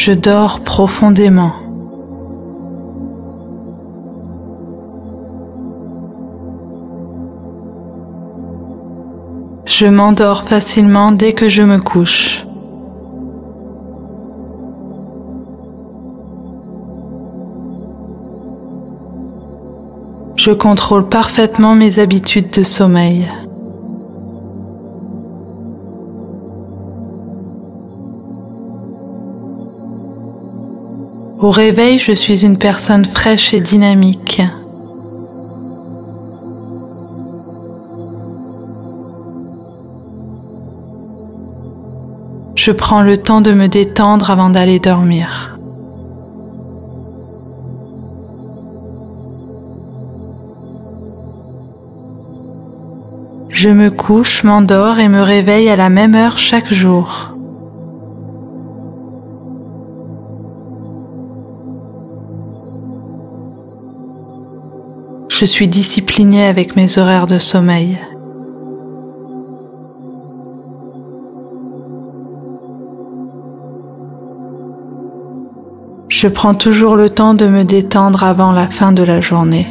Je dors profondément. Je m'endors facilement dès que je me couche. Je contrôle parfaitement mes habitudes de sommeil. Au réveil, je suis une personne fraîche et dynamique. Je prends le temps de me détendre avant d'aller dormir. Je me couche, m'endors et me réveille à la même heure chaque jour. Je suis disciplinée avec mes horaires de sommeil. Je prends toujours le temps de me détendre avant la fin de la journée.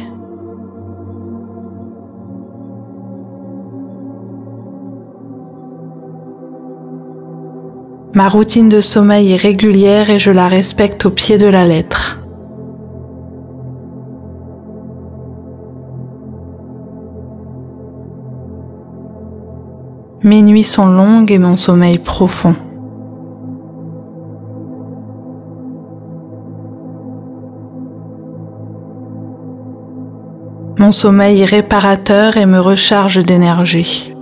Ma routine de sommeil est régulière et je la respecte au pied de la lettre. Mes nuits sont longues et mon sommeil profond. Mon sommeil est réparateur et me recharge d'énergie.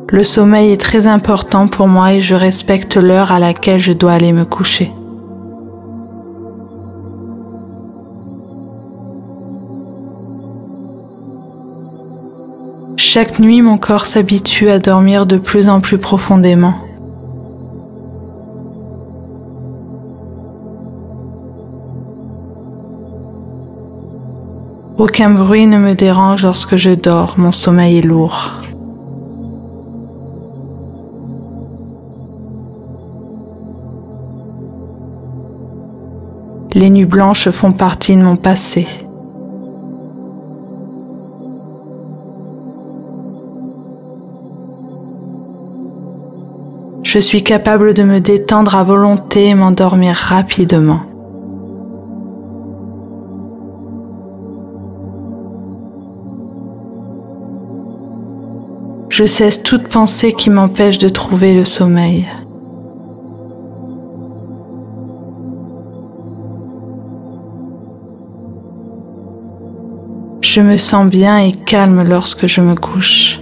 Le sommeil est très important pour moi et je respecte l'heure à laquelle je dois aller me coucher. Chaque nuit, mon corps s'habitue à dormir de plus en plus profondément. Aucun bruit ne me dérange lorsque je dors, mon sommeil est lourd. Les nuits blanches font partie de mon passé. Je suis capable de me détendre à volonté et m'endormir rapidement. Je cesse toute pensée qui m'empêche de trouver le sommeil. Je me sens bien et calme lorsque je me couche.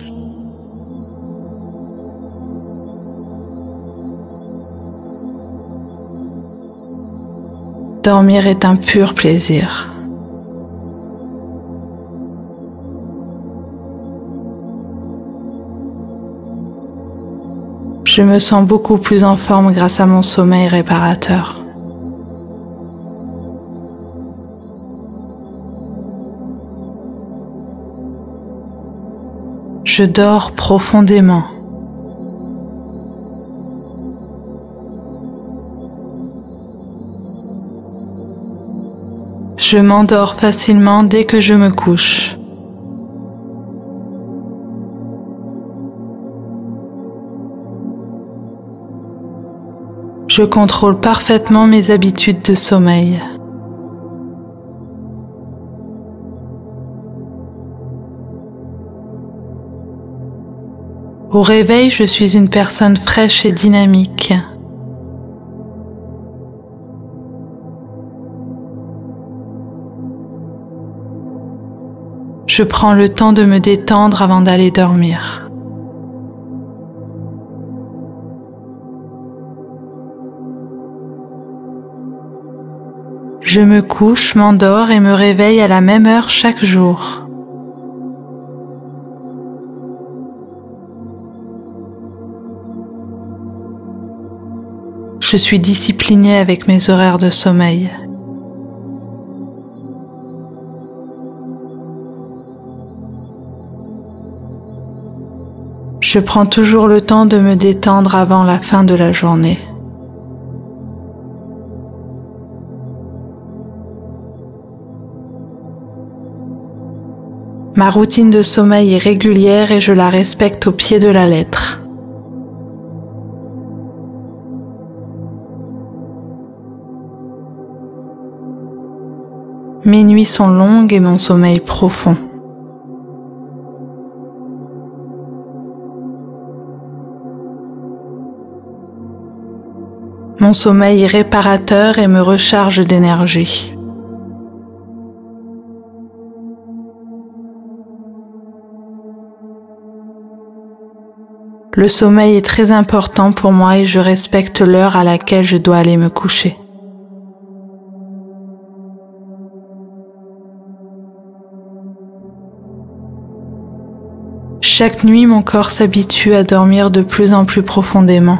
Dormir est un pur plaisir. Je me sens beaucoup plus en forme grâce à mon sommeil réparateur. Je dors profondément. Je m'endors facilement dès que je me couche. Je contrôle parfaitement mes habitudes de sommeil. Au réveil, je suis une personne fraîche et dynamique. Je prends le temps de me détendre avant d'aller dormir. Je me couche, m'endors et me réveille à la même heure chaque jour. Je suis disciplinée avec mes horaires de sommeil. Je prends toujours le temps de me détendre avant la fin de la journée. Ma routine de sommeil est régulière et je la respecte au pied de la lettre. Mes nuits sont longues et mon sommeil profond. Mon sommeil est réparateur et me recharge d'énergie. Le sommeil est très important pour moi et je respecte l'heure à laquelle je dois aller me coucher. Chaque nuit, mon corps s'habitue à dormir de plus en plus profondément.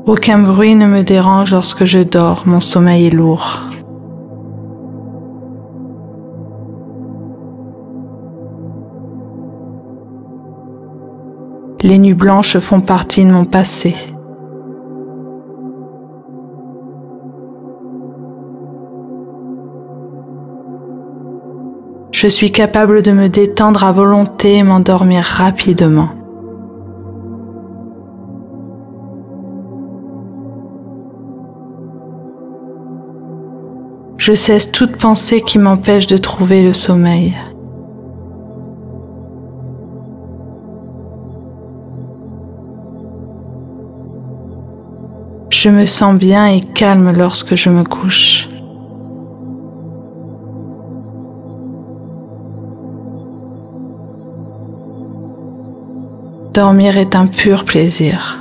Aucun bruit ne me dérange lorsque je dors, mon sommeil est lourd. Les nuits blanches font partie de mon passé. Je suis capable de me détendre à volonté et m'endormir rapidement. Je cesse toute pensée qui m'empêche de trouver le sommeil. Je me sens bien et calme lorsque je me couche. Dormir est un pur plaisir.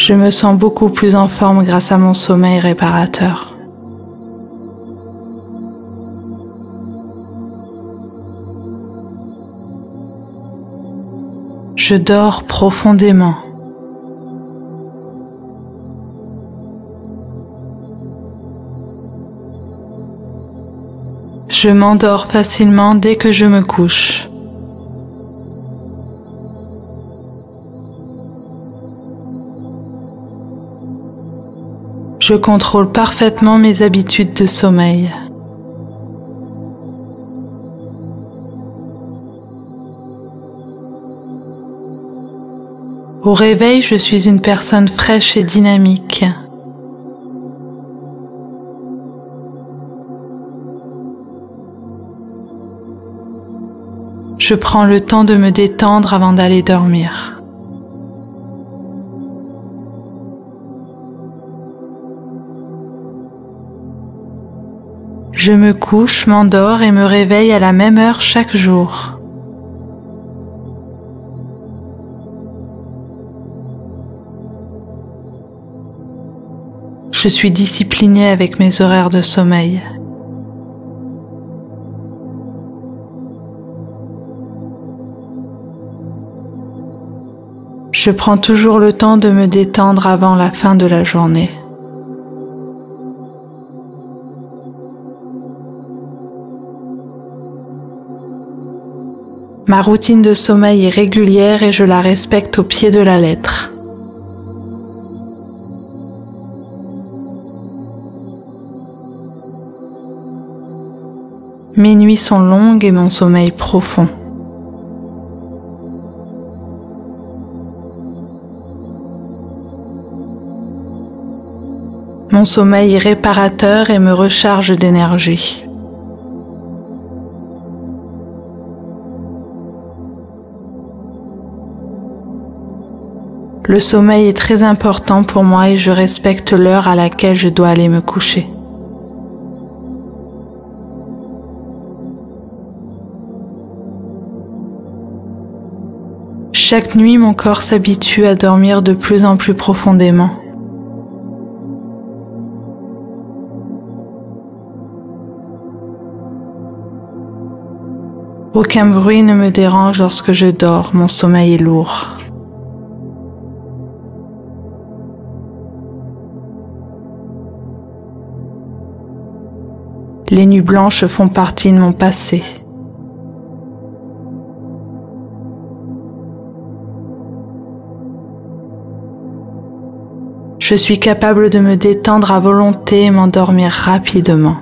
Je me sens beaucoup plus en forme grâce à mon sommeil réparateur. Je dors profondément. Je m'endors facilement dès que je me couche. Je contrôle parfaitement mes habitudes de sommeil. Au réveil, je suis une personne fraîche et dynamique. Je prends le temps de me détendre avant d'aller dormir. Je me couche, m'endors et me réveille à la même heure chaque jour. Je suis disciplinée avec mes horaires de sommeil. Je prends toujours le temps de me détendre avant la fin de la journée. Ma routine de sommeil est régulière et je la respecte au pied de la lettre. Mes nuits sont longues et mon sommeil profond. Mon sommeil est réparateur et me recharge d'énergie. Le sommeil est très important pour moi et je respecte l'heure à laquelle je dois aller me coucher. Chaque nuit, mon corps s'habitue à dormir de plus en plus profondément. Aucun bruit ne me dérange lorsque je dors, mon sommeil est lourd. Les nuits blanches font partie de mon passé. Je suis capable de me détendre à volonté et m'endormir rapidement.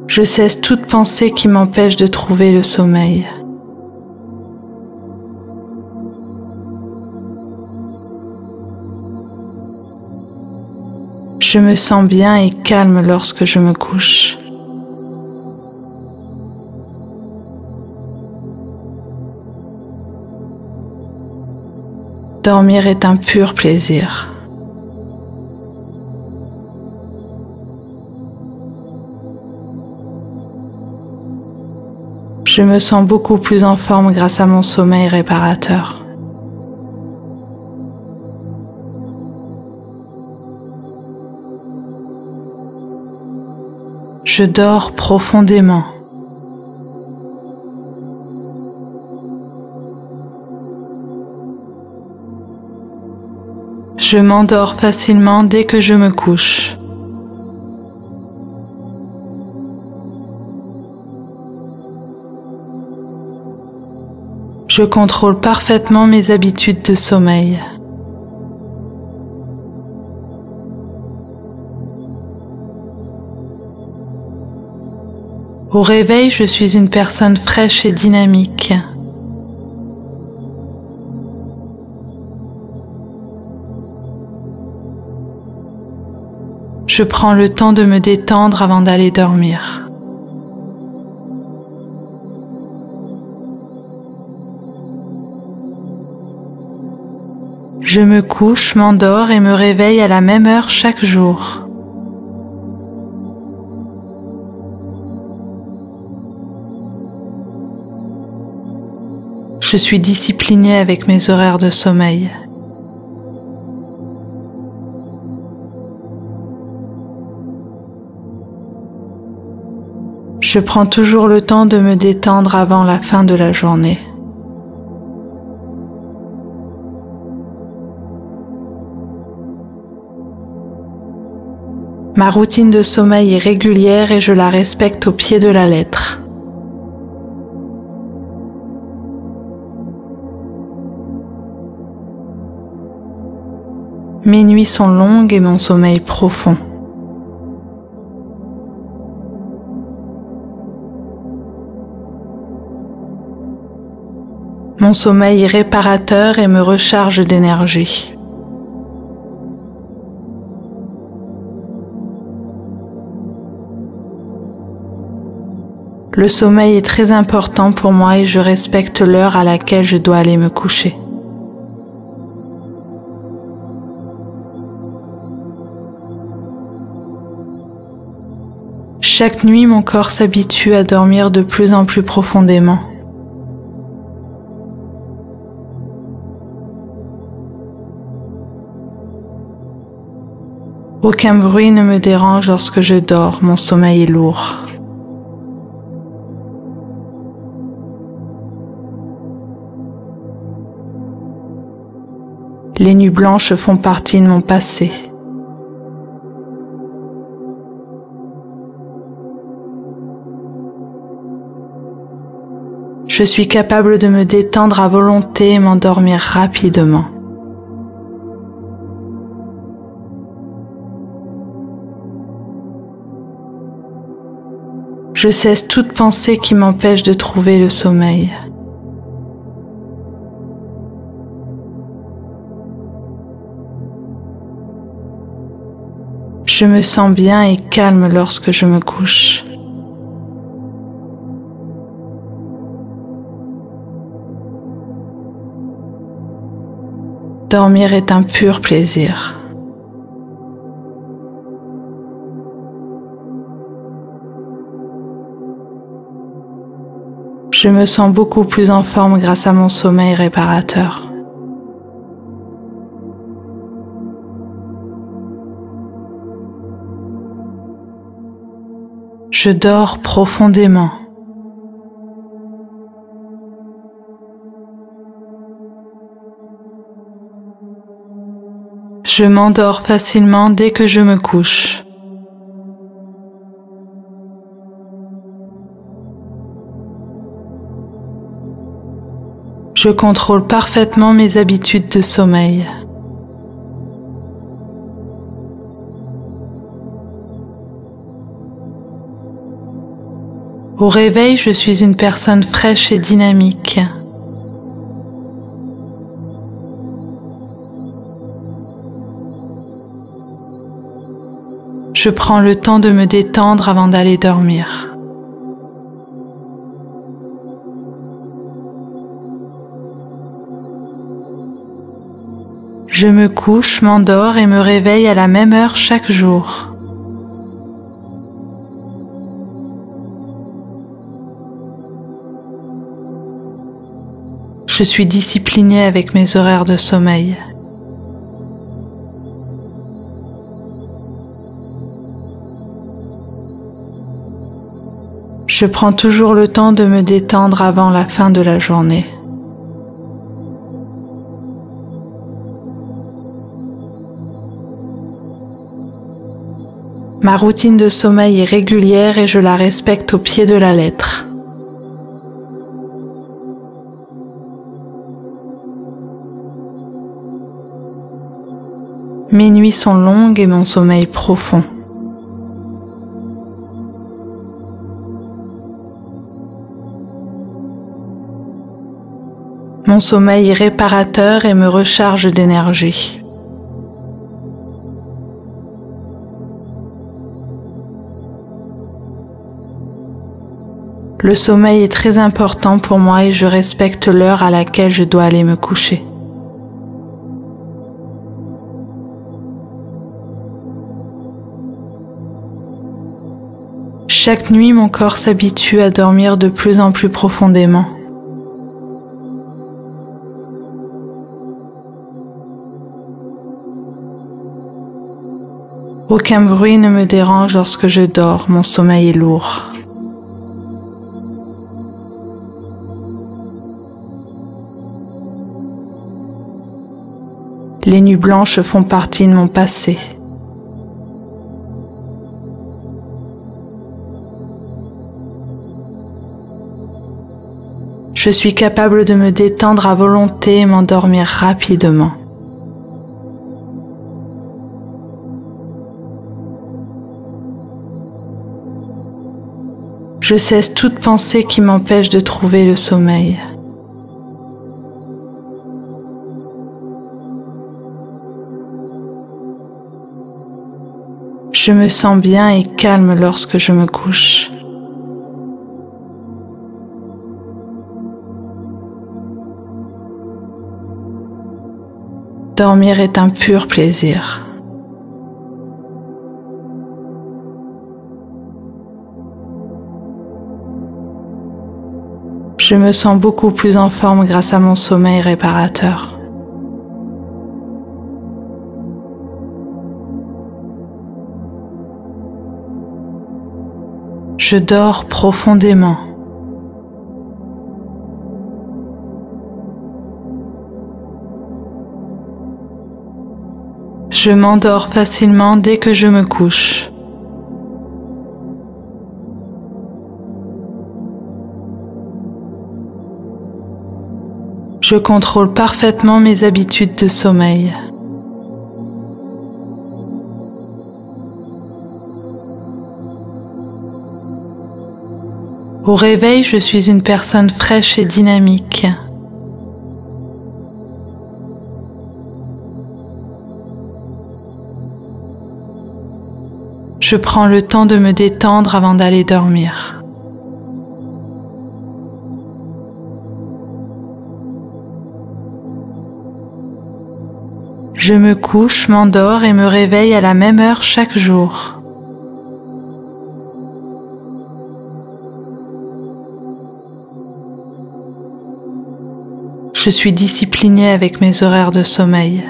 Je cesse toute pensée qui m'empêche de trouver le sommeil. Je me sens bien et calme lorsque je me couche. Dormir est un pur plaisir. Je me sens beaucoup plus en forme grâce à mon sommeil réparateur. Je dors profondément. Je m'endors facilement dès que je me couche. Je contrôle parfaitement mes habitudes de sommeil. Au réveil, je suis une personne fraîche et dynamique. Je prends le temps de me détendre avant d'aller dormir. Je me couche, m'endors et me réveille à la même heure chaque jour. Je suis disciplinée avec mes horaires de sommeil. Je prends toujours le temps de me détendre avant la fin de la journée. Ma routine de sommeil est régulière et je la respecte au pied de la lettre. Mes nuits sont longues et mon sommeil profond. Mon sommeil est réparateur et me recharge d'énergie. Le sommeil est très important pour moi et je respecte l'heure à laquelle je dois aller me coucher. Chaque nuit, mon corps s'habitue à dormir de plus en plus profondément. Aucun bruit ne me dérange lorsque je dors, mon sommeil est lourd. Les nuits blanches font partie de mon passé. Je suis capable de me détendre à volonté et m'endormir rapidement. Je cesse toute pensée qui m'empêche de trouver le sommeil. Je me sens bien et calme lorsque je me couche. Dormir est un pur plaisir. Je me sens beaucoup plus en forme grâce à mon sommeil réparateur. Je dors profondément. Je m'endors facilement dès que je me couche. Je contrôle parfaitement mes habitudes de sommeil. Au réveil, je suis une personne fraîche et dynamique. Je prends le temps de me détendre avant d'aller dormir. Je me couche, m'endors et me réveille à la même heure chaque jour. Je suis disciplinée avec mes horaires de sommeil. Je prends toujours le temps de me détendre avant la fin de la journée. Ma routine de sommeil est régulière et je la respecte au pied de la lettre. Mes nuits sont longues et mon sommeil profond. Mon sommeil est réparateur et me recharge d'énergie. Le sommeil est très important pour moi et je respecte l'heure à laquelle je dois aller me coucher. Chaque nuit, mon corps s'habitue à dormir de plus en plus profondément. Aucun bruit ne me dérange lorsque je dors, mon sommeil est lourd. Les nuits blanches font partie de mon passé. Je suis capable de me détendre à volonté et m'endormir rapidement. Je cesse toute pensée qui m'empêche de trouver le sommeil. Je me sens bien et calme lorsque je me couche. Dormir est un pur plaisir. Je me sens beaucoup plus en forme grâce à mon sommeil réparateur. Je dors profondément. Je m'endors facilement dès que je me couche. Je contrôle parfaitement mes habitudes de sommeil. Au réveil, je suis une personne fraîche et dynamique. Je prends le temps de me détendre avant d'aller dormir. Je me couche, m'endors et me réveille à la même heure chaque jour. Je suis disciplinée avec mes horaires de sommeil.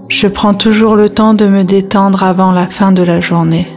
Je prends toujours le temps de me détendre avant la fin de la journée.